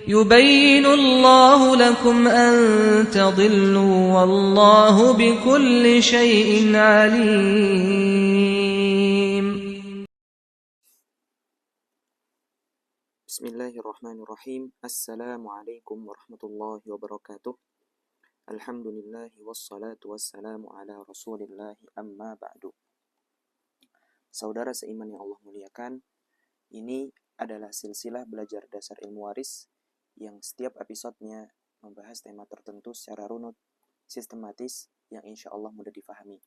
يبين الله لكم أن تضلوا والله بكل شيء عليم. Bismillahirrahmanirrahim. Assalamualaikum warahmatullahi wabarakatuh. Alhamdulillah wassalatu wassalamu ala Rasulillah amma ba'du. Saudara seiman yang Allah muliakan, ini adalah silsilah belajar dasar ilmu waris yang setiap episodenya membahas tema tertentu secara runut, sistematis, yang insya Allah mudah difahami.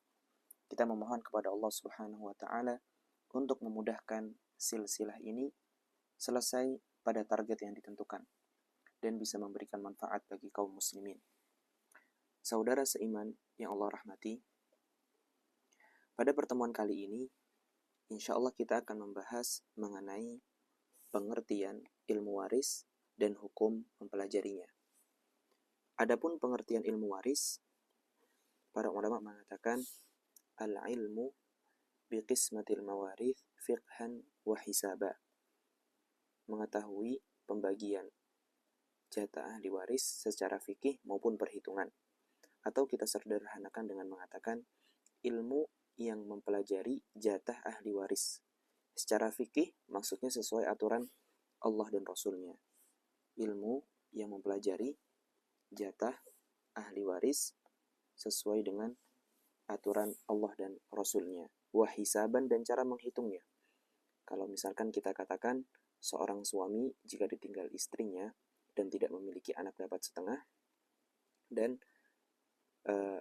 Kita memohon kepada Allah Subhanahu wa Ta'ala untuk memudahkan silsilah ini selesai pada target yang ditentukan dan bisa memberikan manfaat bagi kaum muslimin. Saudara seiman yang Allah rahmati, pada pertemuan kali ini insya Allah kita akan membahas mengenai pengertian ilmu waris dan hukum mempelajarinya. Adapun pengertian ilmu waris, para ulama mengatakan al-ilmu biqismatil mawarith fiqhan wa hisaba, mengetahui pembagian jatah ahli waris secara fikih maupun perhitungan. Atau kita sederhanakan dengan mengatakan ilmu yang mempelajari jatah ahli waris. Secara fikih maksudnya sesuai aturan Allah dan Rasulnya. Ilmu yang mempelajari jatah ahli waris sesuai dengan aturan Allah dan Rasulnya. Wahisaban, dan cara menghitungnya. Kalau misalkan kita katakan seorang suami jika ditinggal istrinya dan tidak memiliki anak dapat setengah, dan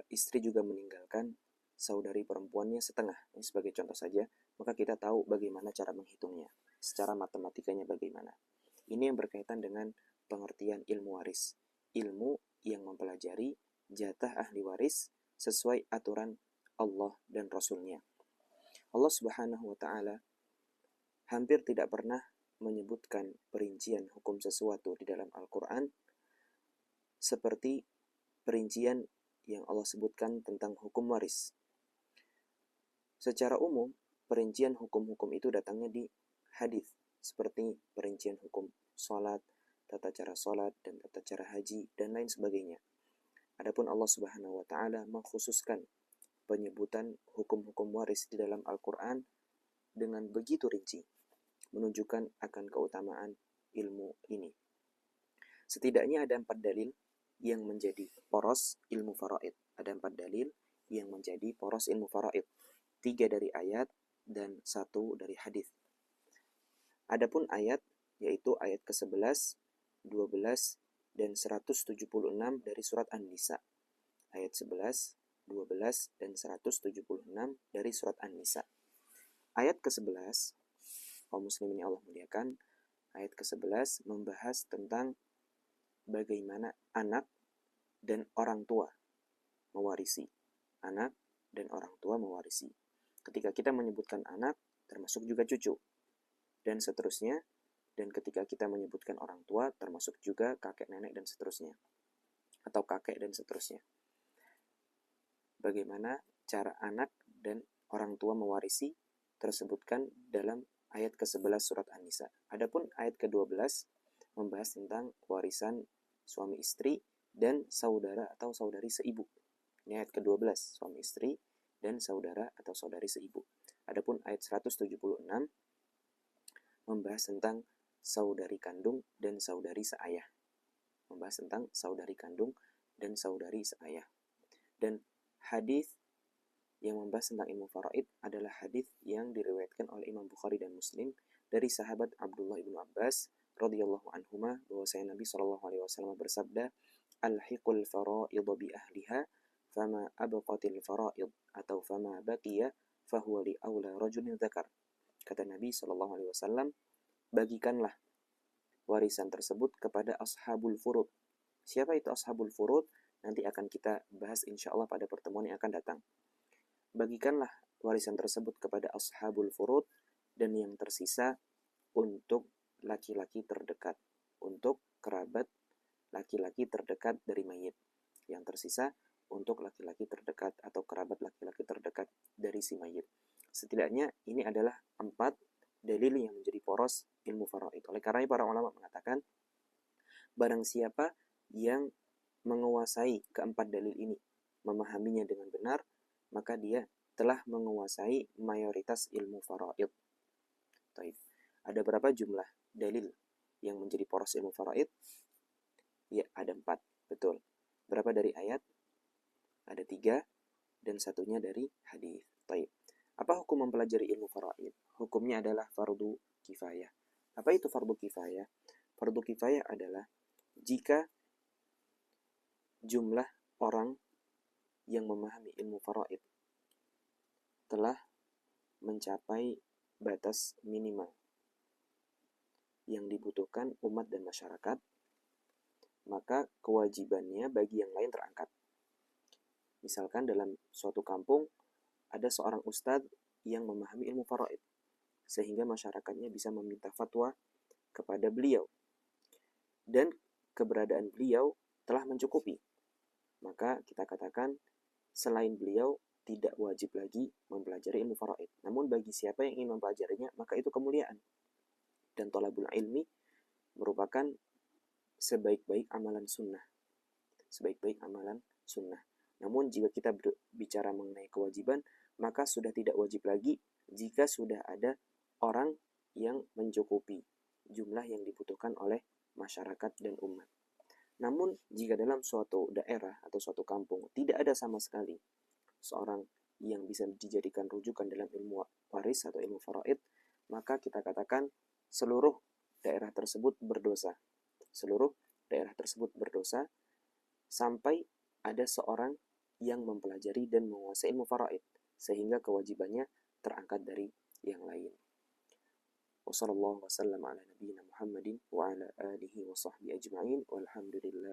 istri juga meninggalkan saudari perempuannya setengah, ini sebagai contoh saja, maka kita tahu bagaimana cara menghitungnya, secara matematikanya bagaimana. Ini yang berkaitan dengan pengertian ilmu waris, ilmu yang mempelajari jatah ahli waris sesuai aturan Allah dan Rasulnya. Allah Subhanahu wa Ta'ala hampir tidak pernah menyebutkan perincian hukum sesuatu di dalam Al-Quran seperti perincian yang Allah sebutkan tentang hukum waris. Secara umum, perincian hukum-hukum itu datangnya di hadis, seperti perincian hukum sholat, tata cara sholat, dan tata cara haji, dan lain sebagainya. Adapun Allah Subhanahu wa Ta'ala mengkhususkan penyebutan hukum-hukum waris di dalam Al-Quran dengan begitu rinci, menunjukkan akan keutamaan ilmu ini. Setidaknya ada 4 dalil yang menjadi poros ilmu faraid. Ada 4 dalil yang menjadi poros ilmu faraid. 3 dari ayat dan 1 dari hadis. Adapun ayat, yaitu ayat ke-11, 12, dan 176 dari surat An-Nisa. Ayat 11, 12, dan 176 dari surat An-Nisa. Ayat ke-11, kaum muslimin yang Allah muliakan, ayat ke-11 membahas tentang bagaimana anak dan orang tua mewarisi. Anak dan orang tua mewarisi. Ketika kita menyebutkan anak, termasuk juga cucu, dan seterusnya. Dan ketika kita menyebutkan orang tua, termasuk juga kakek nenek dan seterusnya, atau kakek dan seterusnya. Bagaimana cara anak dan orang tua mewarisi tersebutkan dalam ayat ke-11 surat An-Nisa. Adapun ayat ke-12 membahas tentang warisan suami istri dan saudara atau saudari seibu. Ini ayat ke-12, suami istri dan saudara atau saudari seibu. Adapun ayat 176 membahas tentang saudari kandung dan saudari seayah. Membahas tentang saudari kandung dan saudari seayah. Dan hadis yang membahas tentang ilmu faraid adalah hadis yang diriwayatkan oleh Imam Bukhari dan Muslim dari sahabat Abdullah bin Abbas radhiyallahu anhuma, bahwasanya Nabi SAW bersabda, "Alhiqul faraid bi ahliha, fama abqatil faraid atau fama baqiya fahuwa li aula rajulin dzakar." Kata Nabi SAW, bagikanlah warisan tersebut kepada ashabul furud. Siapa itu ashabul furud? Nanti akan kita bahas insya Allah pada pertemuan yang akan datang. Bagikanlah warisan tersebut kepada ashabul furud, dan yang tersisa untuk laki-laki terdekat, untuk kerabat laki-laki terdekat dari mayit. Yang tersisa untuk laki-laki terdekat atau kerabat laki-laki terdekat dari si mayit. Setidaknya ini adalah 4 dalil yang menjadi poros ilmu faraid. Oleh karena para ulama mengatakan Barang siapa yang menguasai keempat dalil ini, memahaminya dengan benar, maka dia telah menguasai mayoritas ilmu faraid. Taib. Ada berapa jumlah dalil yang menjadi poros ilmu faraid? Ya, ada 4. Betul. Berapa dari ayat? Ada 3. Dan satunya dari hadis. Taib. Apa hukum mempelajari ilmu faraid? Hukumnya adalah fardu kifayah. Apa itu fardu kifayah? Fardu kifayah adalah jika jumlah orang yang memahami ilmu faraid telah mencapai batas minimal yang dibutuhkan umat dan masyarakat, maka kewajibannya bagi yang lain terangkat. Misalkan dalam suatu kampung ada seorang ustadz yang memahami ilmu faraid, sehingga masyarakatnya bisa meminta fatwa kepada beliau. Dan keberadaan beliau telah mencukupi. Maka kita katakan selain beliau tidak wajib lagi mempelajari ilmu faraid. Namun bagi siapa yang ingin mempelajarinya, maka itu kemuliaan. Dan thalabul ilmi merupakan sebaik-baik amalan sunnah. Sebaik-baik amalan sunnah. Namun jika kita bicara mengenai kewajiban, maka sudah tidak wajib lagi jika sudah ada orang yang mencukupi jumlah yang dibutuhkan oleh masyarakat dan umat. Namun jika dalam suatu daerah atau suatu kampung tidak ada sama sekali seorang yang bisa dijadikan rujukan dalam ilmu waris atau ilmu faraid, maka kita katakan seluruh daerah tersebut berdosa. Seluruh daerah tersebut berdosa sampai ada seorang yang mempelajari dan menguasai ilmu faraid, sehingga kewajibannya terangkat dari yang lain. Wassallallahu wasallam ala nabiyyina Muhammadin wa ala alihi wa sahbihi ajma'in walhamdulillah.